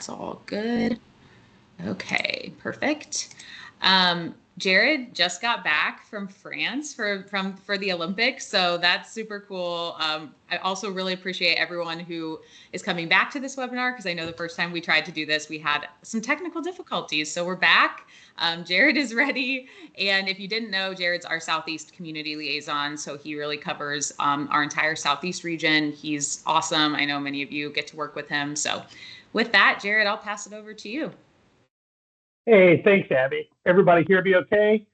That's all good. Okay, perfect. Jarrad just got back from France for the Olympics, so that's super cool. I also really appreciate everyone who is coming back to this webinar because I know the first time we tried to do this, we had some technical difficulties. So we're back. Jarrad is ready, and if you didn't know, Jarrad's our Southeast Community Liaison, so he really covers our entire Southeast region. He's awesome. I know many of you get to work with him. So with that, Jarrad, I'll pass it over to you. Hey, thanks, Abby. Everybody here be okay?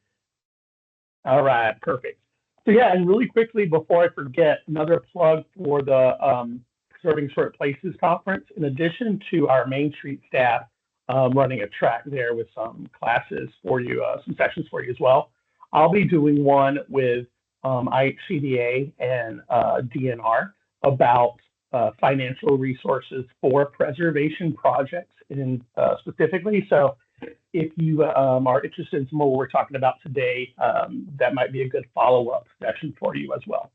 All right, perfect. So yeah, and really quickly before I forget, another plug for the Preserving Short Places Conference. In addition to our Main Street staff running a track there with some classes for you, some sessions for you as well, I'll be doing one with IHCDA and DNR about financial resources for preservation projects in specifically. So if you are interested in some of what we're talking about today, that might be a good follow-up session for you as well.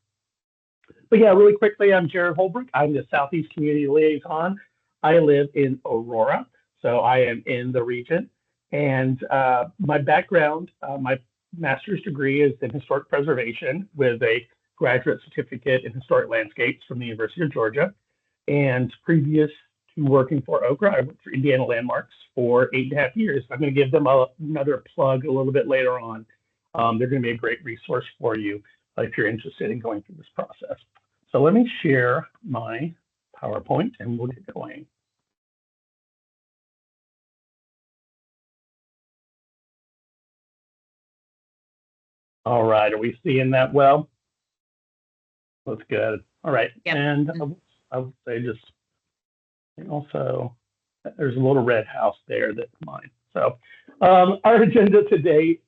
But yeah, really quickly, I'm Jarrad Holbrook. I'm the Southeast Community Liaison. I live in Aurora, so I am in the region. And my background, my master's degree is in historic preservation with a graduate certificate in historic landscapes from the University of Georgia. And previous to working for OCRA, I worked for Indiana Landmarks for 8.5 years. I'm going to give them another plug a little bit later on. They're going to be a great resource for you if you're interested in going through this process. So let me share my PowerPoint and we'll get going. All right, are we seeing that well? That's good. All right, yep. And I would say just, and also, there's a little red house there that's mine. So our agenda today,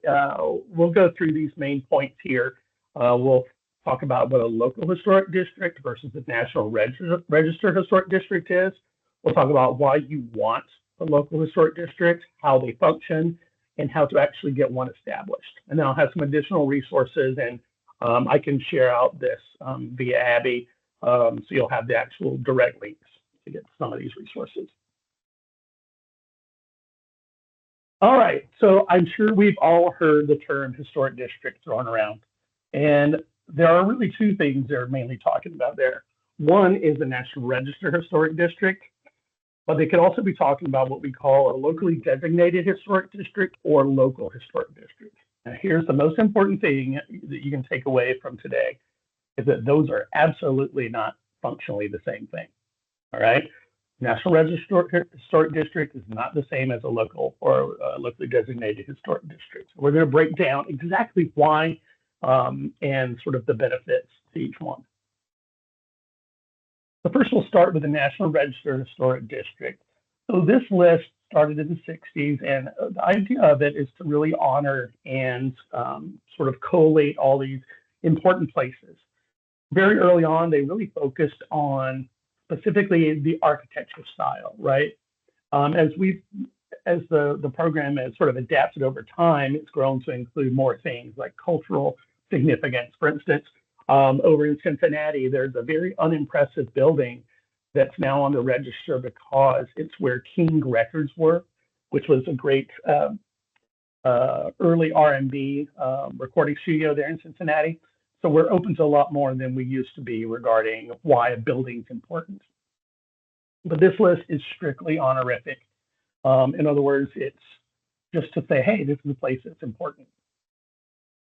we'll go through these main points here. We'll talk about what a local historic district versus the National Register Historic District is. We'll talk about why you want a local historic district, how they function, and how to actually get one established. And then I'll have some additional resources, and I can share out this via Abby, so you'll have the actual direct links to get some of these resources. All right, so I'm sure we've all heard the term historic district thrown around. And there are really two things they're mainly talking about there. One is the National Register Historic District, but they could also be talking about what we call a locally designated historic district or local historic district. Now, here's the most important thing that you can take away from today is that those are absolutely not functionally the same thing. All right. National Register Historic District is not the same as a local or locally designated historic district. We're going to break down exactly why and sort of the benefits to each one. So first, we'll start with the National Register Historic District. So this list started in the 60s, and the idea of it is to really honor and sort of collate all these important places. Very early on, they really focused on specifically the architecture style, right? As the program has sort of adapted over time, it's grown to include more things like cultural significance. For instance, over in Cincinnati, there's a very unimpressive building that's now on the register because it's where King Records were, which was a great early R&B recording studio there in Cincinnati. So we're open to a lot more than we used to be regarding why a building's important. But this list is strictly honorific. In other words, it's just to say, hey, this is a place that's important.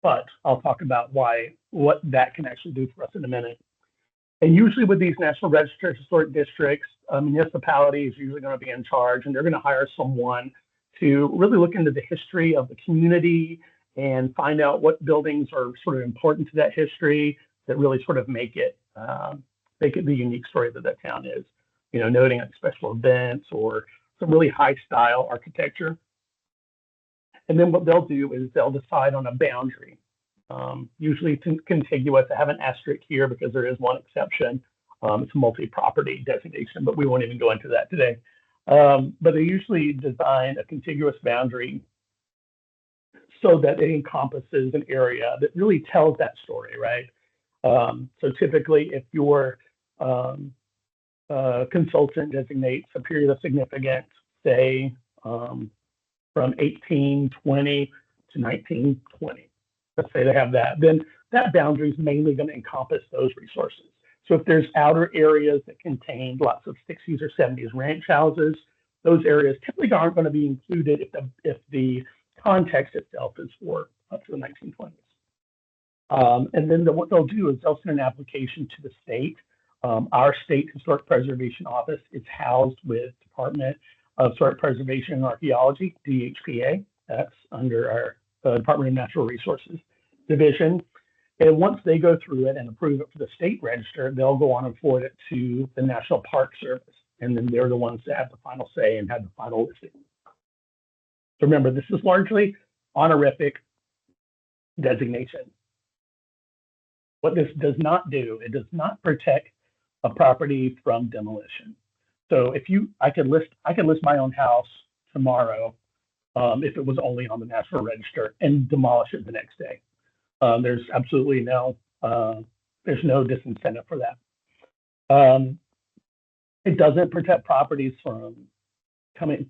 But I'll talk about what that can actually do for us in a minute. And usually with these National Register Historic Districts, a municipality is usually going to be in charge, and they're going to hire someone to really look into the history of the community and find out what buildings are sort of important to that history that really sort of make it the unique story that that town is. You know, noting like special events or some really high style architecture. And then what they'll do is they'll decide on a boundary, usually contiguous. I have an asterisk here because there is one exception. It's a multi-property designation, but we won't even go into that today. But they usually design a contiguous boundary so that it encompasses an area that really tells that story, right? So typically, if your consultant designates a period of significance say, from 1820 to 1920. Let's say they have that. Then that boundary is mainly going to encompass those resources. So if there's outer areas that contain lots of 60s or 70s ranch houses, those areas typically aren't going to be included if the context itself is for up to the 1920s. And then what they'll do is they'll send an application to the state. Our state historic preservation office is housed with Department of Historic Preservation and Archaeology, DHPA. That's under our Department of Natural Resources division. And once they go through it and approve it for the state register, they'll go on and forward it to the National Park Service. And then they're the ones that have the final say and have the final listing. So remember, this is largely honorific designation. What this does not do, it does not protect a property from demolition. So I could list my own house tomorrow if it was only on the National Register and demolish it the next day. There's absolutely there's no disincentive for that. It doesn't protect properties from property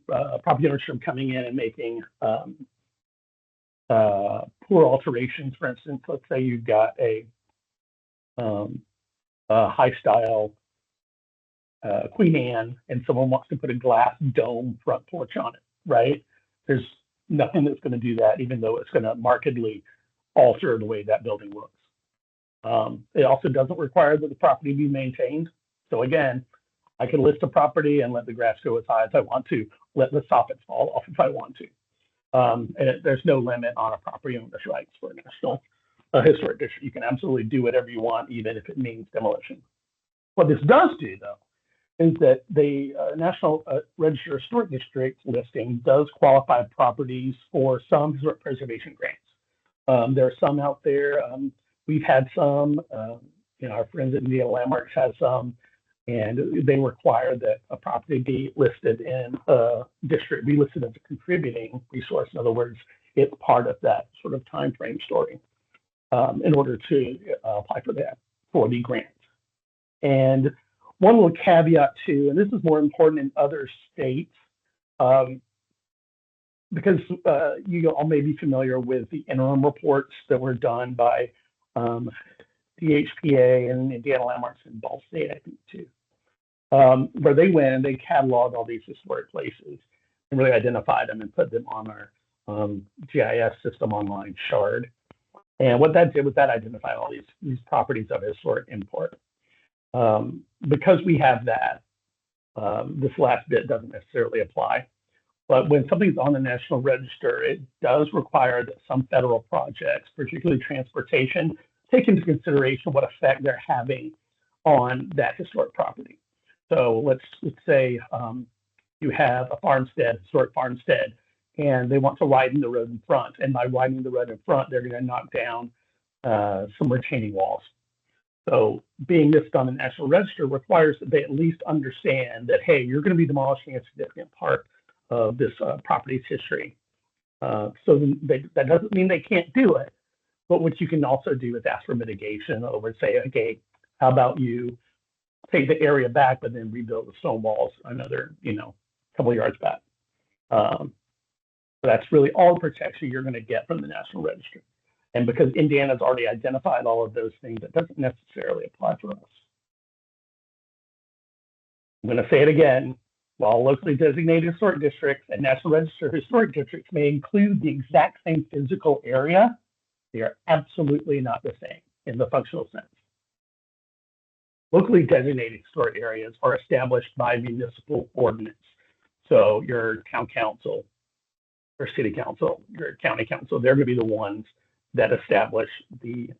owners from coming in and making poor alterations. For instance, let's say you've got a high style Queen Anne and someone wants to put a glass dome front porch on it, right? There's nothing that's going to do that, even though it's going to markedly alter the way that building looks. It also doesn't require that the property be maintained. So again, I can list a property and let the grass go as high as I want to, let the soffits fall off if I want to. And there's no limit on a property owner's rights for a national historic district. You can absolutely do whatever you want, even if it means demolition. What this does do, though, is that the National Register of Historic Districts listing does qualify properties for some historic preservation grants. There are some out there. We've had some, our friends at Indiana Landmarks has some, and they require that a property be listed in a district, be listed as a contributing resource. In other words, it's part of that sort of time frame story in order to apply for that, for the grant. And one little caveat too, and this is more important in other states, because you all may be familiar with the interim reports that were done by DHPA and Indiana Landmarks in Ball State, I think too, where they went and they cataloged all these historic places and really identified them and put them on our GIS system online, Shard. And what that did was that identified all these properties of historic import. Because we have that, this last bit doesn't necessarily apply. But when something's on the National Register, it does require that some federal projects, particularly transportation, take into consideration what effect they're having on that historic property. So let's say you have a farmstead, historic farmstead, and they want to widen the road in front. And by widening the road in front, they're going to knock down some retaining walls. So being listed on the National Register requires that they at least understand that, hey, you're going to be demolishing a significant part of this property's history. So that doesn't mean they can't do it. But what you can also do is ask for mitigation. In other words, say, okay, how about you take the area back, but then rebuild the stone walls another, couple of yards back. So that's really all the protection you're going to get from the National Register. And because Indiana's already identified all of those things, it doesn't necessarily apply for us. I'm going to say it again. While locally designated historic districts and National Register historic districts may include the exact same physical area, they are absolutely not the same in the functional sense. Locally designated historic areas are established by municipal ordinance. So your town council, your city council, your county council, they're going to be the ones that establish the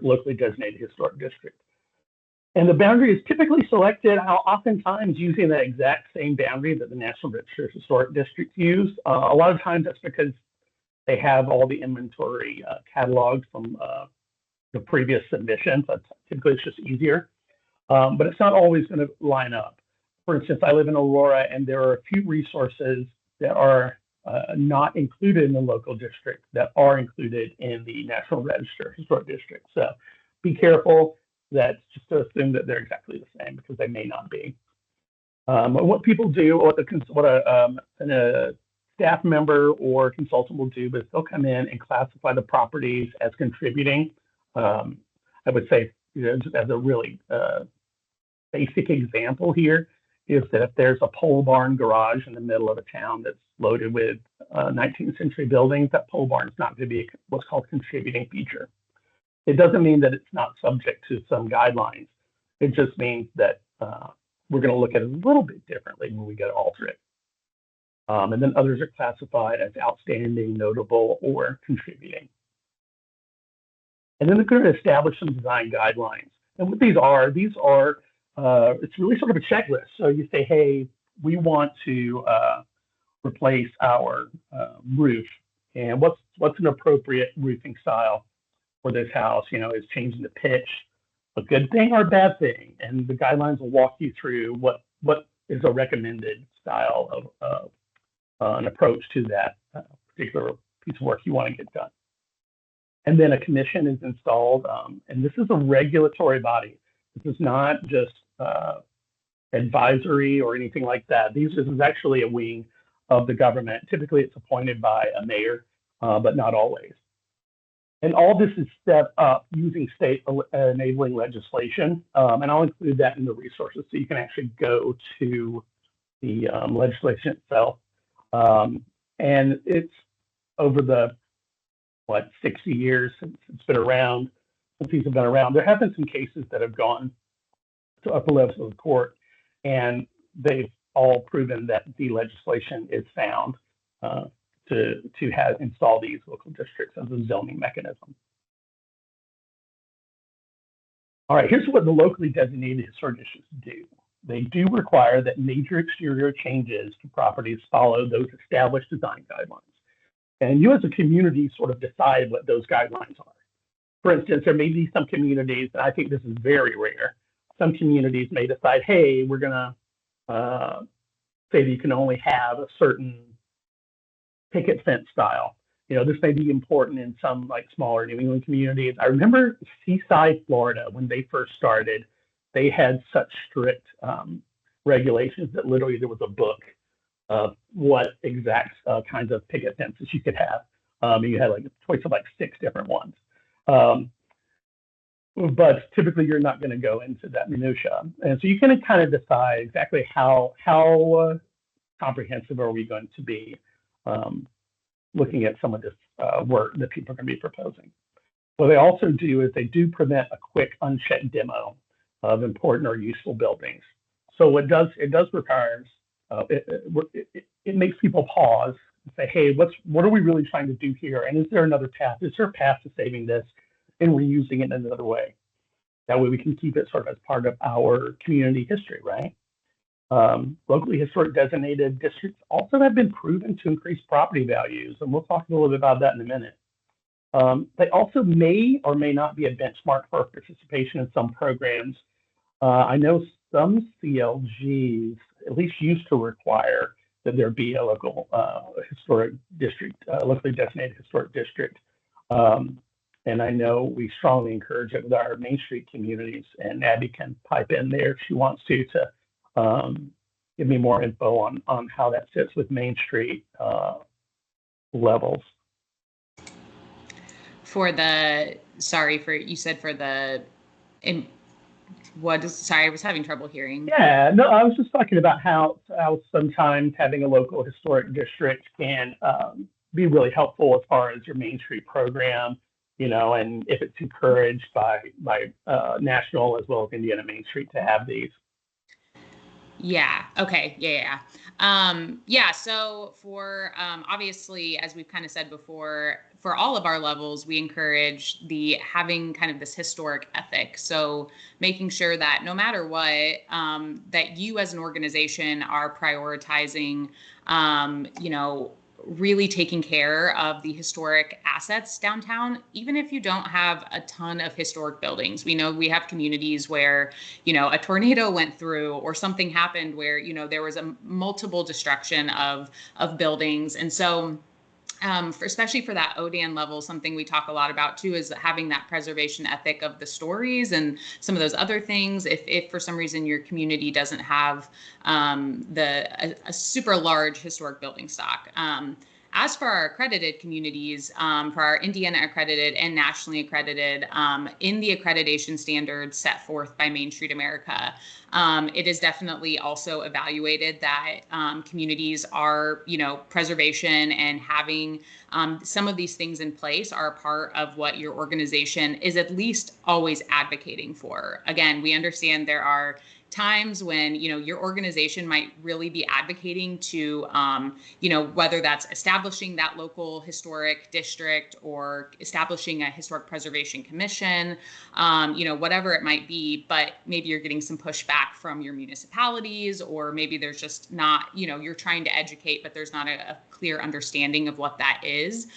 locally designated historic district. And the boundary is typically selected oftentimes using the exact same boundary that the National Register Historic Districts use. A lot of times that's because they have all the inventory cataloged from the previous submissions. That's typically it's just easier, but it's not always going to line up. For instance, I live in Aurora and there are a few resources that are not included in the local district that are included in the National Register Historic District. So be careful. That's just to assume that they're exactly the same because they may not be. What people do, a staff member or consultant will do, is they'll come in and classify the properties as contributing. I would say, just as a really basic example here, is that if there's a pole barn garage in the middle of a town that's loaded with 19th century buildings, that pole barn is not going to be what's called contributing feature. It doesn't mean that it's not subject to some guidelines. It just means that we're going to look at it a little bit differently when we go to alter it. And then others are classified as outstanding, notable, or contributing. And then they're going to establish some design guidelines. And what these are, it's really sort of a checklist. So you say, hey, we want to replace our roof, and what's an appropriate roofing style for this house? Is changing the pitch a good thing or a bad thing? And the guidelines will walk you through what is a recommended style of an approach to that particular piece of work you want to get done. And then a commission is installed, and this is a regulatory body. This is not just advisory or anything like that. This is actually a wing of the government. Typically, it's appointed by a mayor, but not always. And all this is set up using state enabling legislation, and I'll include that in the resources so you can actually go to the legislation itself. And it's over the 60 years since it's been around, since these have been around. There have been some cases that have gone to upper levels of the court, and they've all proven that the legislation is sound to have install these local districts as a zoning mechanism. All right, here's what the locally designated historic districts do. They do require that major exterior changes to properties follow those established design guidelines. And you as a community sort of decide what those guidelines are. For instance, there may be some communities, and I think this is very rare, some communities may decide, hey, we're gonna say that you can only have a certain picket fence style. This may be important in some smaller New England communities. I remember Seaside, Florida, when they first started, they had such strict regulations that literally there was a book of what exact kinds of picket fences you could have. You had a choice of 6 different ones. But typically you're not going to go into that minutia. And so you can kind of decide exactly how comprehensive are we going to be looking at some of this work that people are going to be proposing. What they also do is they do prevent a quick unchecked demo of important or useful buildings. So it does require, it makes people pause and say, hey, what are we really trying to do here? And is there another path? Is there a path to saving this and reusing it in another way? That way we can keep it sort of as part of our community history, right? Locally historic designated districts also have been proven to increase property values, and we'll talk a little bit about that in a minute. They also may or may not be a benchmark for participation in some programs. I know some CLGs at least used to require that there be a local historic district, locally designated historic district. And I know we strongly encourage it with our Main Street communities, and Abby can pipe in there if she wants to give me more info on how that sits with Main Street levels. Sorry, I was having trouble hearing. Yeah, no, I was just talking about how sometimes having a local historic district can be really helpful as far as your Main Street program, and if it's encouraged by national as well as Indiana Main Street to have these. Yeah. Okay. Yeah. So for obviously, as we've kind of said before, for all of our levels, we encourage having kind of this historic ethic. So making sure that no matter what, that you as an organization are prioritizing, really taking care of the historic assets downtown, even if you don't have a ton of historic buildings. We know we have communities where, a tornado went through or something happened where, there was a multiple destruction of buildings. And so especially for that ODAN level, something we talk a lot about too is having that preservation ethic of the stories and some of those other things. If for some reason your community doesn't have a super large historic building stock. As for our accredited communities, for our Indiana accredited and nationally accredited, in the accreditation standards set forth by Main Street America, it is definitely also evaluated that communities are, preservation and having some of these things in place are a part of what your organization is at least always advocating for. Again, we understand there are times when your organization might really be advocating to whether that's establishing that local historic district or establishing a historic preservation commission, whatever it might be, but maybe you're getting some pushback from your municipalities, or maybe there's just not, you're trying to educate, but there's not a clear understanding of what that is.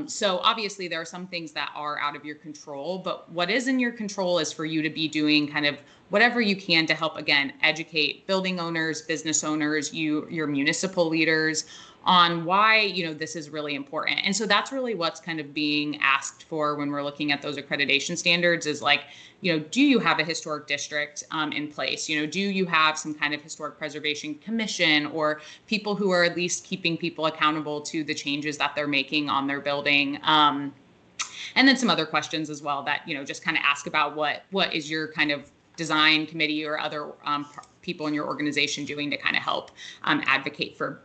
So obviously there are some things that are out of your control, but what is in your control is for you to be doing kind of whatever you can to help, again, educate building owners, business owners, your municipal leaders on why, this is really important. And so that's really what's kind of being asked for when we're looking at those accreditation standards is like, do you have a historic district in place? Do you have some kind of historic preservation commission or people who are at least keeping people accountable to the changes that they're making on their building? And then some other questions as well that, just kind of ask about what is your kind of design committee or other people in your organization doing to kind of help advocate for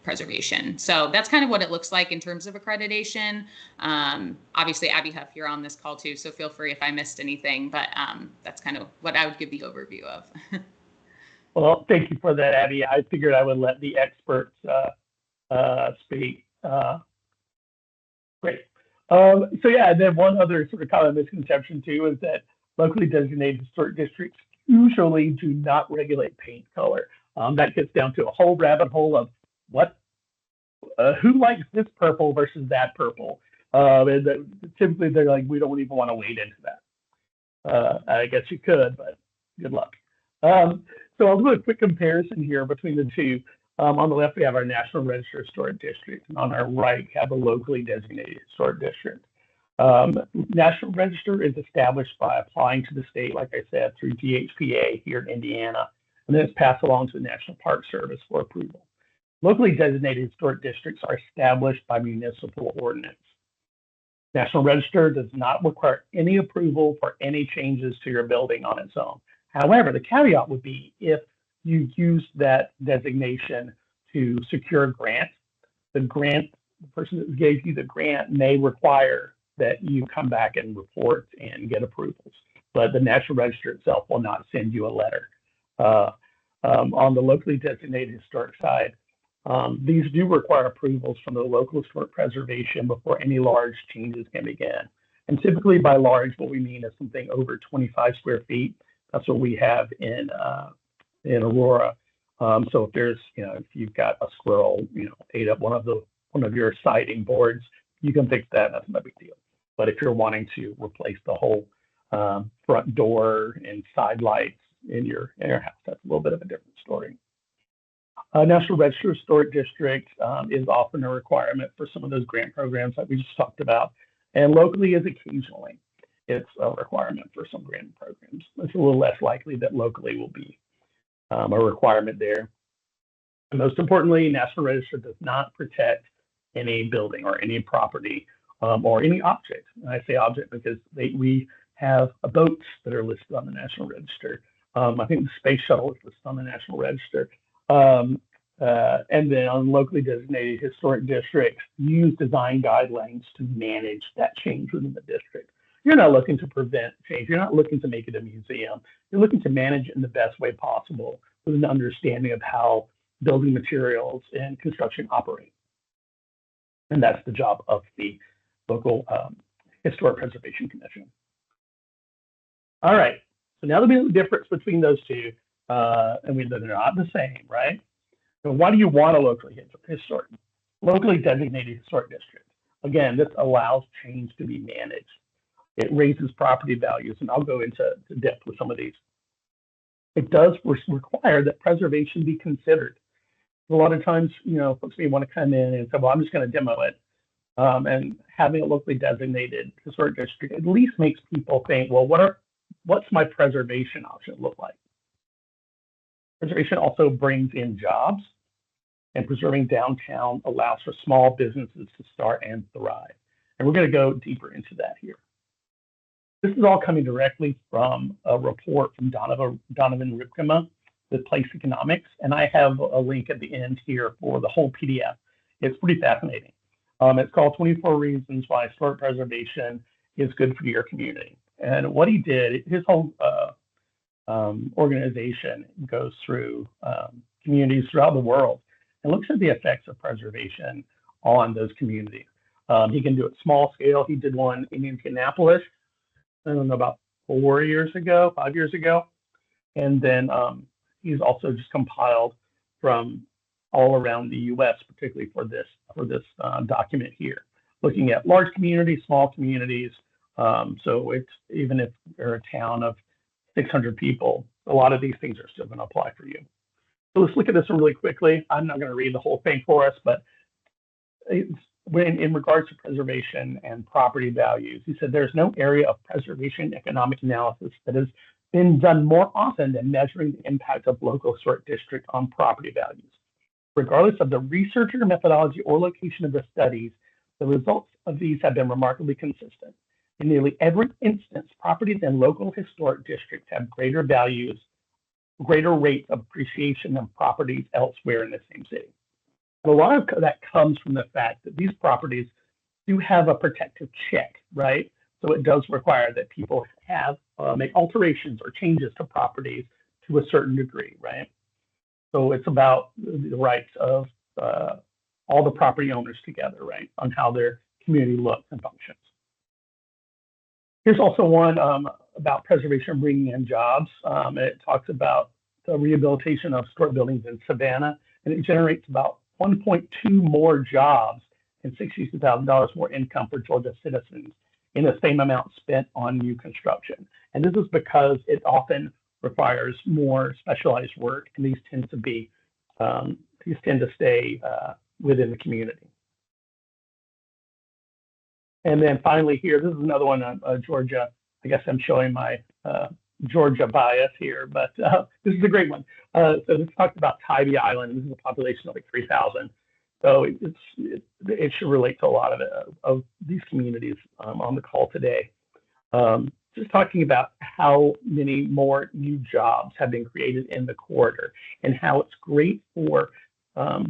preservation. So that's kind of what it looks like in terms of accreditation. Obviously, Abby Huff, you're on this call too, so feel free if I missed anything, but that's kind of what I would give the overview of. Well, thank you for that, Abby. I figured I would let the experts speak. Great. So yeah, and then one other sort of common misconception too is that locally designated historic districts usually do not regulate paint color. That gets down to a whole rabbit hole of who likes this purple versus that purple. And typically they're like, we don't even want to wade into that. I guess you could, but good luck. So I'll do a quick comparison here between the two. On the left, we have our National Register Historic District, and on our right, we have a locally designated historic district. National Register is established by applying to the state, like I said, through DHPA here in Indiana, and then it's passed along to the National Park Service for approval. Locally designated historic districts are established by municipal ordinance. National Register does not require any approval for any changes to your building on its own. However, the caveat would be if you use that designation to secure a grant, the person that gave you the grant may require that you come back and report and get approvals, but the National Register itself will not send you a letter. On the locally designated historic side, these do require approvals from the local historic preservation before any large changes can begin. And typically by large, what we mean is something over 25 square feet. That's what we have in Aurora. So if there's, if you've got a squirrel, ate up one of your siding boards, you can fix that. That's not a big deal. But if you're wanting to replace the whole front door and side lights in your house, that's a little bit of a different story. National Register Historic District is often a requirement for some of those grant programs that we just talked about, and locally is occasionally. It's a requirement for some grant programs. It's a little less likely that locally will be a requirement there. And most importantly, National Register does not protect any building or any property or any object. And I say object because we have boats that are listed on the National Register. I think the space shuttle is listed on the National Register. And then on locally designated historic districts, use design guidelines to manage that change within the district. You're not looking to prevent change. You're not looking to make it a museum. You're looking to manage it in the best way possible with an understanding of how building materials and construction operate. And that's the job of the local Historic Preservation Commission. All right, so now that we know the difference between those two, and they're not the same, right? So why do you want a locally designated historic district? Again, this allows change to be managed. It raises property values, and I'll go into depth with some of these. It does require that preservation be considered. A lot of times, folks may want to come in and say, well, I'm just going to demo it. And having a locally designated historic district at least makes people think, well, what's my preservation option look like? Preservation also brings in jobs, and preserving downtown allows for small businesses to start and thrive. And we're going to go deeper into that here. This is all coming directly from a report from Donovan Ripkema with Place Economics, and I have a link at the end here for the whole PDF. It's pretty fascinating. It's called 24 Reasons Why Historic Preservation is Good for Your Community. And what he did, his whole organization goes through communities throughout the world and looks at the effects of preservation on those communities. He can do it small scale. He did one in Indianapolis, I don't know, about 5 years ago. And then he's also just compiled from all around the U.S., particularly for this document here, looking at large communities, small communities. So it's even if you're a town of 600 people, a lot of these things are still going to apply for you. So let's look at this really quickly. I'm not going to read the whole thing for us, but in regards to preservation and property values, he said there's no area of preservation economic analysis that has been done more often than measuring the impact of local historic district on property values. Regardless of the researcher, methodology, or location of the studies, the results of these have been remarkably consistent. In nearly every instance, properties in local historic districts have greater values, greater rates of appreciation than properties elsewhere in the same city. And a lot of that comes from the fact that these properties do have a protective check, right? So it does require that people have make alterations or changes to properties to a certain degree, right? So it's about the rights of all the property owners together, right, on how their community looks and functions. Here's also one about preservation bringing in jobs. It talks about the rehabilitation of historic buildings in Savannah, and it generates about 1.2 more jobs and $62,000 more income for Georgia citizens in the same amount spent on new construction. And this is because it often requires more specialized work, and these tend to stay within the community. And then finally here, this is another one on Georgia. I guess I'm showing my Georgia bias here, but this is a great one. So this talks about Tybee Island. This is a population of like 3,000. So it should relate to a lot of these communities on the call today. Just talking about how many more new jobs have been created in the corridor and how it's great for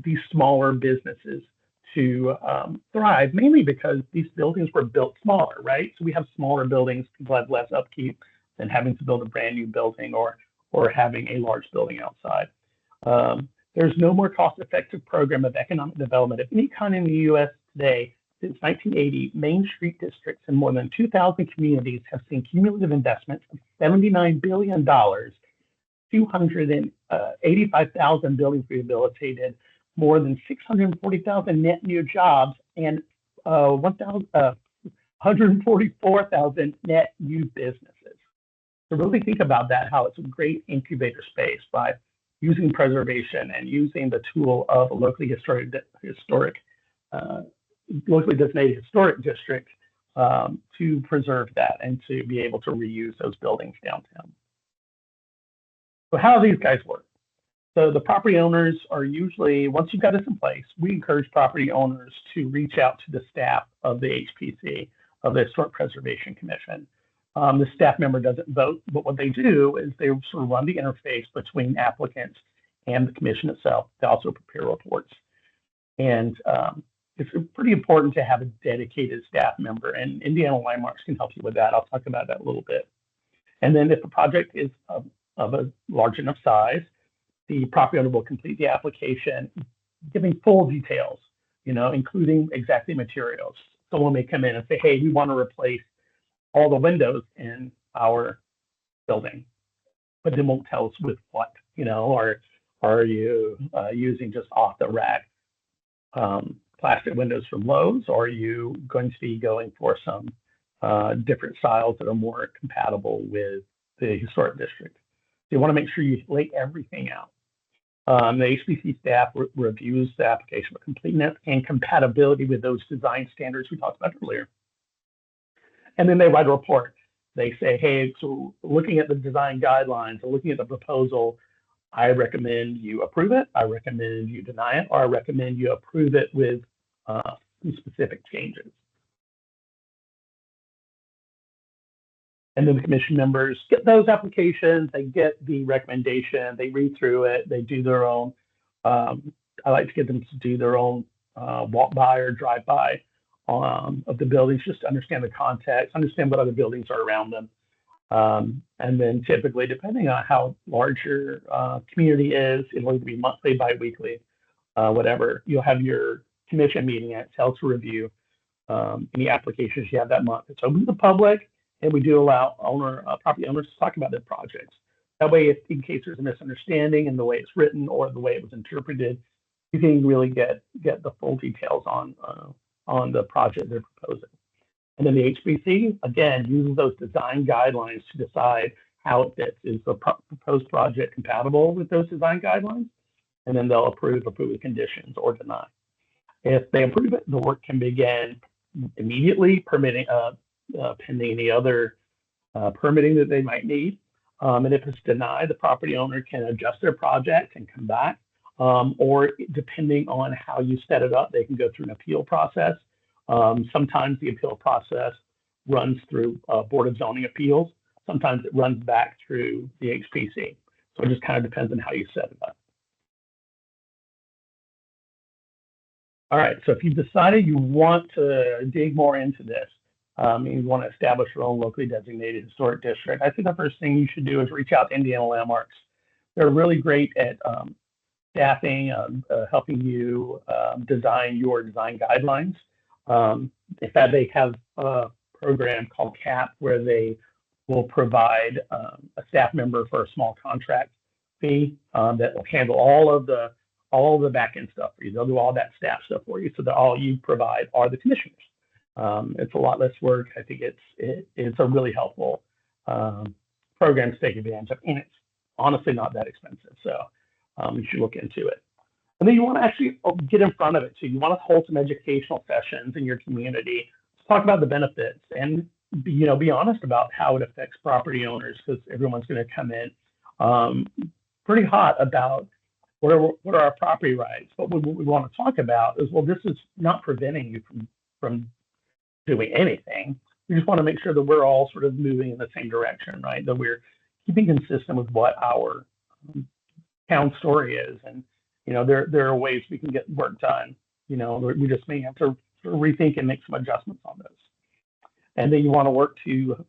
these smaller businesses to thrive, mainly because these buildings were built smaller, right? So we have smaller buildings, people have less upkeep than having to build a brand new building or having a large building outside. There's no more cost-effective program of economic development of any kind in the U.S. today. Since 1980, Main Street districts in more than 2,000 communities have seen cumulative investments of $79 billion, 285,000 buildings rehabilitated, more than 640,000 net new jobs, and 144,000 net new businesses. So really think about that, how it's a great incubator space by using preservation and using the tool of a locally designated historic district to preserve that and to be able to reuse those buildings downtown. So how do these guys work? So the property owners are usually, once you've got this in place, we encourage property owners to reach out to the staff of the HPC, of the Historic Preservation Commission. The staff member doesn't vote, but what they do is they sort of run the interface between applicants and the commission itself. They also prepare reports. And it's pretty important to have a dedicated staff member, and Indiana Landmarks can help you with that. I'll talk about that a little bit. And then if the project is of a large enough size, the property owner will complete the application, giving full details, including exactly materials. Someone may come in and say, hey, we want to replace all the windows in our building, but they won't tell us with what, or are you using just off the rack plastic windows from Lowe's, or are you going to be going for some different styles that are more compatible with the historic district? So you want to make sure you lay everything out. The HPC staff reviews the application for completeness and compatibility with those design standards we talked about earlier. And then they write a report. They say, hey, so looking at the design guidelines or looking at the proposal, I recommend you approve it, I recommend you deny it, or I recommend you approve it with some specific changes. And then the commission members get those applications, they get the recommendation, they read through it, they do their own, I like to get them to do their own walk by or drive by of the buildings, just to understand the context, understand what other buildings are around them. And then typically, depending on how large your community is, it'll either be monthly, bi-weekly, whatever. You'll have your commission meeting at to review any applications you have that month. It's open to the public, and we do allow property owners to talk about their projects. That way, if in case there's a misunderstanding in the way it's written or the way it was interpreted, you can really get the full details on the project they're proposing. And then the HPC, again, uses those design guidelines to decide how it fits. Is the proposed project compatible with those design guidelines? And then they'll approve the conditions or deny. If they approve it, the work can begin immediately, pending any other permitting that they might need. And if it's denied, the property owner can adjust their project and come back. Or depending on how you set it up, they can go through an appeal process. Sometimes the appeal process runs through Board of Zoning Appeals. Sometimes it runs back through the HPC. So it just kind of depends on how you set it up. All right, so if you've decided you want to dig more into this, and you want to establish your own locally designated historic district, I think the first thing you should do is reach out to Indiana Landmarks. They're really great at staffing, helping you design your design guidelines. In fact, they have a program called CAP where they will provide a staff member for a small contract fee that will handle all of the back end stuff for you. They'll do all that staff stuff for you, so that all you provide are the commissioners. It's a lot less work. I think it's a really helpful program to take advantage of, and it's honestly not that expensive. So you should look into it. And then you want to actually get in front of it too. You want to hold some educational sessions in your community to talk about the benefits and be honest about how it affects property owners, because everyone's going to come in pretty hot about what are our property rights. But what we want to talk about is, well, this is not preventing you from doing anything. We just want to make sure that we're all sort of moving in the same direction, right? That we're keeping consistent with what our town story is. And there are ways we can get work done. We just may have to rethink and make some adjustments on those. And then you want to work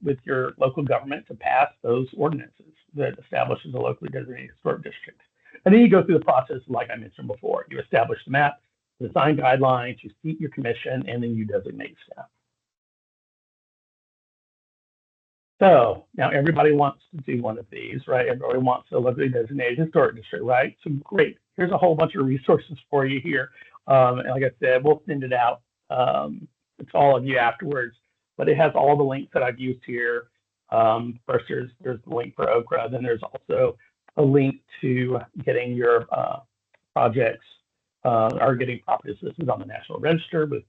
with your local government to pass those ordinances that establishes a locally designated historic district. And then you go through the process, like I mentioned before. You establish the map, design guidelines, you seat your commission, and then you designate staff. So now everybody wants to do one of these, right? Everybody wants a locally designated historic district, right? So great. Here's a whole bunch of resources for you here. And like I said, we'll send it out to all of you afterwards, but it has all the links that I've used here. First, there's the link for OCRA. Then there's also a link to getting your projects or getting property assistance on the National Register with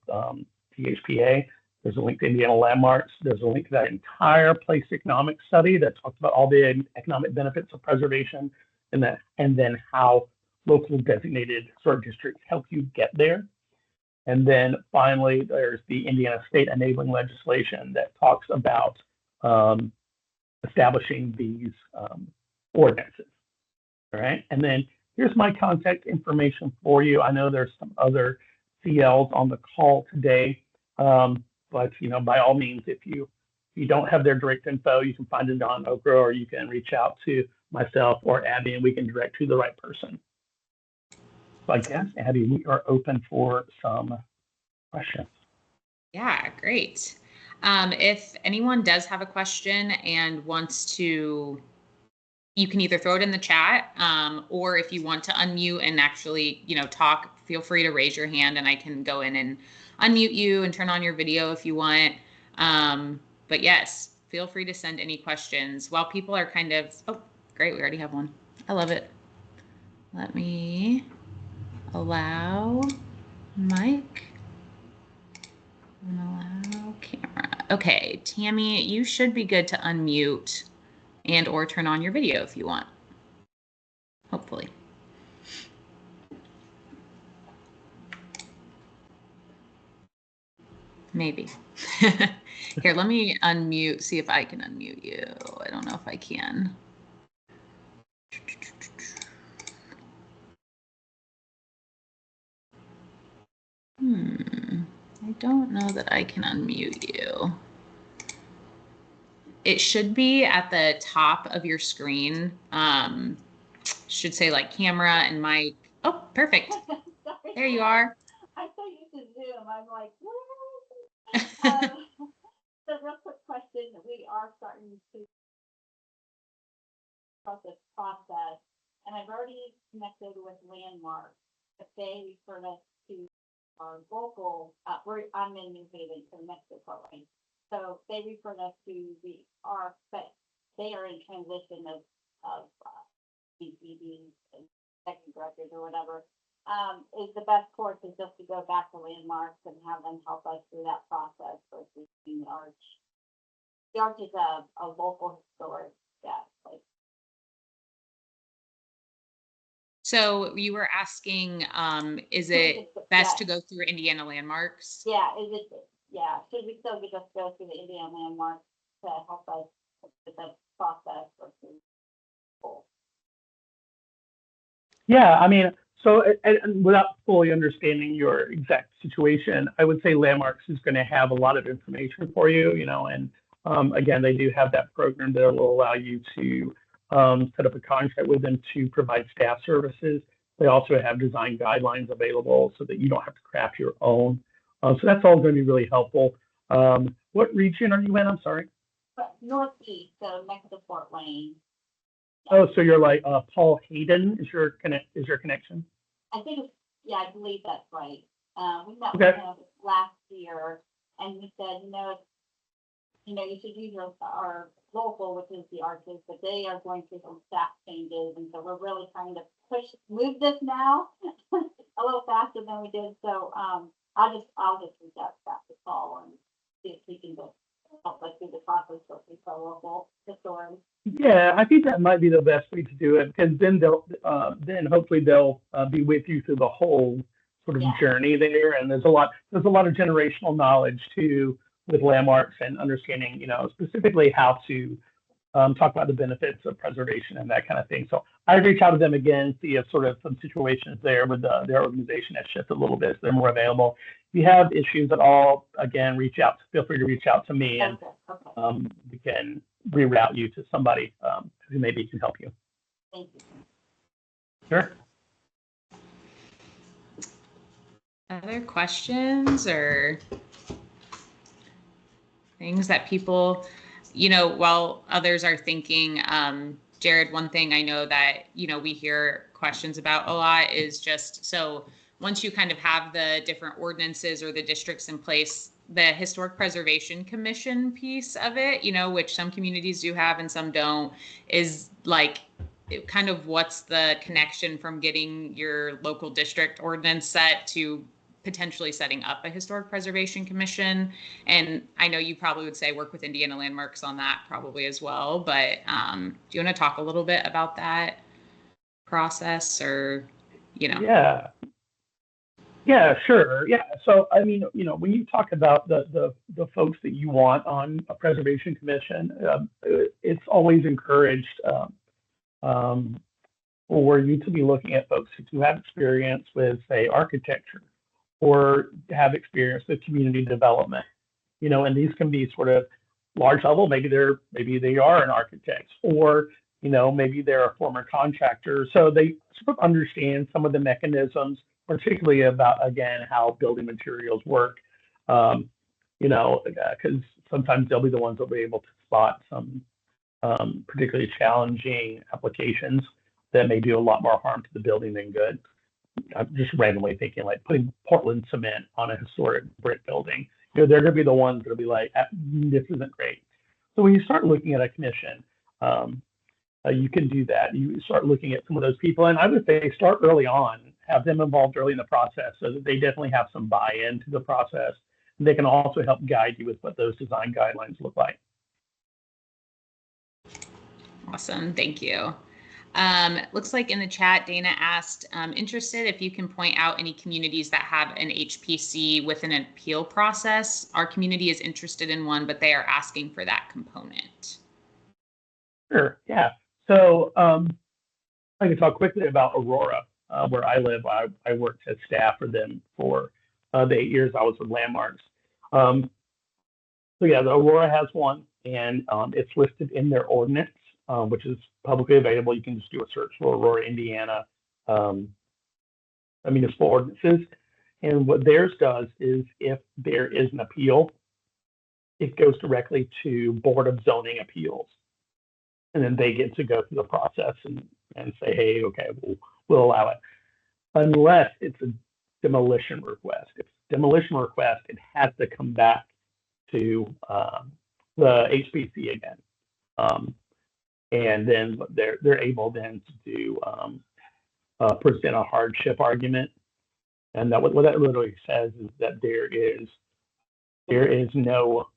THPA. There's a link to Indiana Landmarks. There's a link to that entire place economic study that talks about all the economic benefits of preservation and then how local designated historic districts help you get there. And then finally, there's the Indiana state enabling legislation that talks about establishing these ordinances. All right. And then here's my contact information for you. I know there's some other CLs on the call today. But by all means, if you don't have their direct info, you can find it on OCRA, or you can reach out to myself or Abby, and we can direct to the right person. So I guess, Abby, we are open for some questions. Yeah, great. If anyone does have a question and wants to, you can either throw it in the chat, or if you want to unmute and actually, talk, feel free to raise your hand and I can go in and unmute you and turn on your video if you want. But yes, feel free to send any questions while people are oh, great. We already have one. I love it. Let me allow mic and allow camera. Okay, Tammy, you should be good to unmute and or turn on your video if you want. Hopefully. Maybe. Here, let me unmute, see if I can unmute you. I don't know if I can. I don't know that I can unmute you. It should be at the top of your screen. Should say like camera and mic. Oh, perfect. There you are. I'm so used to Zoom. I'm like, what? So real quick question, we are starting to process, and I've already connected with Landmark, but they referred us to our local, I'm in New Haven, so Mexico, right? So they referred us to but they are in transition of BCDs and second directors or whatever. Is the best course is just to go back to Landmarks and have them help us through that process versus the Arch. The Arch is a local historic, place. So you were asking, is it best to go through Indiana Landmarks? Yeah, should we still just go through the Indiana Landmarks to help us with the process versus goal? Yeah, I mean, so and without fully understanding your exact situation, I would say Landmarks is going to have a lot of information for you, and again, they do have that program that will allow you to set up a contract with them to provide staff services. They also have design guidelines available so that you don't have to craft your own. So that's all going to be really helpful. What region are you in? I'm sorry. Northeast, so next to Fort Wayne. Oh, so you're like Paul Hayden is your connection? I think I believe that's right. We met with him last year, and he said, you should use our local, which is the Arches, but they are going through some staff changes, and so we're really trying to move this now a little faster than we did. So I'll just reach out to Paul and see if he can just help us through the process for local historians. Yeah, I think that might be the best way to do it, because then hopefully they'll be with you through the whole sort of journey there. And there's a lot of generational knowledge too with landmarks and understanding, specifically how to talk about the benefits of preservation and that kind of thing. So I'd reach out to them again, see if sort of some situations there with their organization has shifted a little bit, so they're more available. If you have issues at all, again, feel free to reach out to me, and we can reroute you to somebody who maybe can help you. Thank you. Sure. Other questions or things that people, while others are thinking, Jarrad, one thing I know that, we hear questions about a lot is just, so once you kind of have the different ordinances or the districts in place, the Historic Preservation Commission piece of it, which some communities do have and some don't, is like kind of what's the connection from getting your local district ordinance set to potentially setting up a Historic Preservation Commission. And I know you probably would say work with Indiana Landmarks on that probably as well, but do you want to talk a little bit about that process or, Yeah, sure. Yeah. So, I mean, when you talk about the folks that you want on a preservation commission, it's always encouraged for you to be looking at folks who have experience with, say, architecture or have experience with community development, and these can be sort of large level. Maybe they are an architect, or maybe they're a former contractor, so they sort of understand some of the mechanisms, particularly about, again, how building materials work, because sometimes they'll be the ones that will be able to spot some particularly challenging applications that may do a lot more harm to the building than good. I'm just randomly thinking, like putting Portland cement on a historic brick building. They're going to be the ones that'll be like, this isn't great. So when you start looking at a commission, you can do that. You start looking at some of those people, and I would say start early on, have them involved early in the process so that they definitely have some buy-in to the process. And they can also help guide you with what those design guidelines look like. Awesome, thank you. Looks like in the chat, Dana asked, interested if you can point out any communities that have an HPC with an appeal process. Our community is interested in one, but they are asking for that component. Sure, yeah. So I can talk quickly about Aurora, where I live. I worked as staff for them for the 8 years I was with Landmarks. So yeah, the Aurora has one, and it's listed in their ordinance, which is publicly available. You can just do a search for Aurora, Indiana, municipal ordinances. And what theirs does is if there is an appeal, it goes directly to Board of Zoning Appeals. And then they get to go through the process and say, hey, okay, we'll allow it. Unless it's a demolition request. If it's a demolition request, it has to come back to the HPC again. And then they're able then to do present a hardship argument. And that what that literally says is that there is no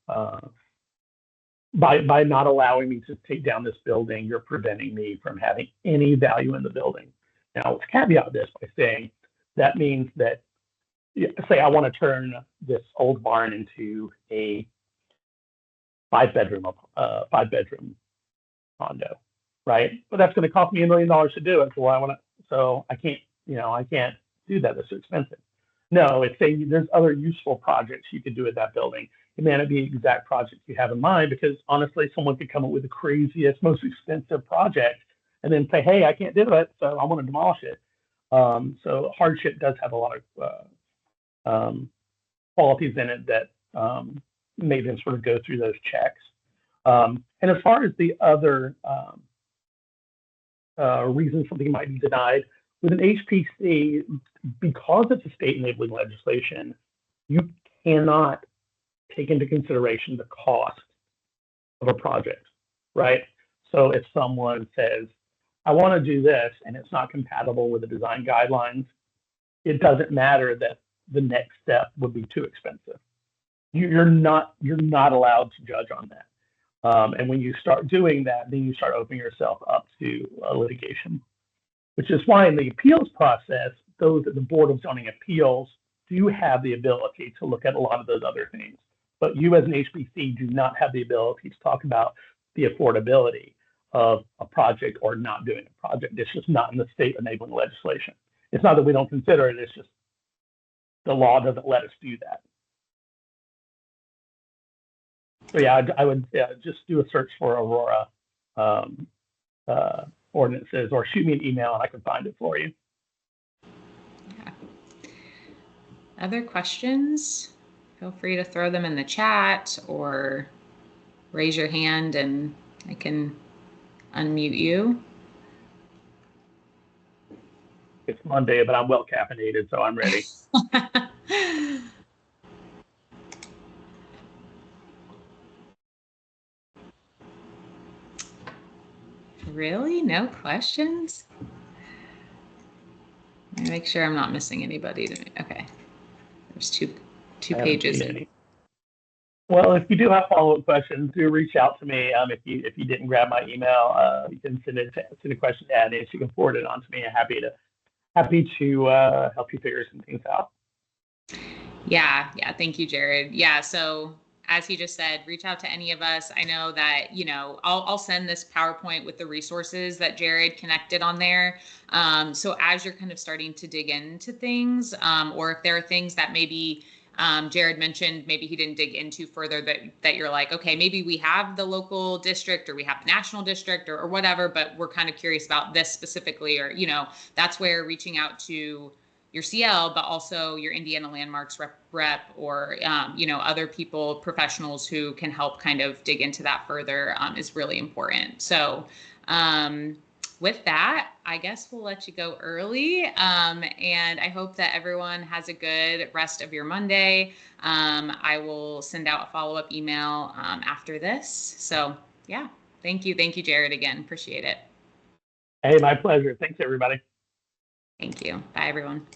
by not allowing me to take down this building, you're preventing me from having any value in the building. Now, let's caveat this by saying that means that, say I want to turn this old barn into a five-bedroom condo, right? But that's going to cost me $1 million to do it. So I can't do that. That's too expensive. No, it's saying there's other useful projects you could do with that building. It may not be the exact project you have in mind, because honestly, someone could come up with the craziest, most expensive project and then say, hey, I can't do it, so I want to demolish it. So hardship does have a lot of qualities in it that made them sort of go through those checks. And as far as the other reasons something might be denied, with an HPC, because it's a state enabling legislation, you cannot take into consideration the cost of a project, right? So if someone says, I want to do this and it's not compatible with the design guidelines, it doesn't matter that the next step would be too expensive. You're not allowed to judge on that. And when you start doing that, then you start opening yourself up to litigation, which is why in the appeals process, those at the Board of Zoning Appeals do have the ability to look at a lot of those other things. But you as an HPC do not have the ability to talk about the affordability of a project or not doing a project. It's just not in the state enabling legislation. It's not that we don't consider it, it's just the law doesn't let us do that. So yeah, I would just do a search for Aurora ordinances, or shoot me an email and I can find it for you. Yeah. Other questions? Feel free to throw them in the chat or raise your hand and I can unmute you. It's Monday, but I'm well caffeinated, so I'm ready. Really? No questions? Let me make sure I'm not missing anybody. Okay. There's two pages. Well, if you do have follow-up questions, do reach out to me. If you didn't grab my email, you can send a question to Annie. She can forward it on to me. I'm happy to help you figure some things out. Yeah. Thank you, Jarrad. Yeah. So as he just said, reach out to any of us. I know that, I'll send this PowerPoint with the resources that Jarrad connected on there. So as you're kind of starting to dig into things, or if there are things that maybe Jarrad mentioned, maybe he didn't dig into further, that you're like, okay, maybe we have the local district or we have the national district or whatever, but we're kind of curious about this specifically, or, that's where reaching out to your CL, but also your Indiana Landmarks rep or, other people, professionals who can help kind of dig into that further is really important. So with that, I guess we'll let you go early. And I hope that everyone has a good rest of your Monday. I will send out a follow-up email after this. So yeah, thank you. Thank you, Jarrad, again. Appreciate it. Hey, my pleasure. Thanks, everybody. Thank you. Bye, everyone.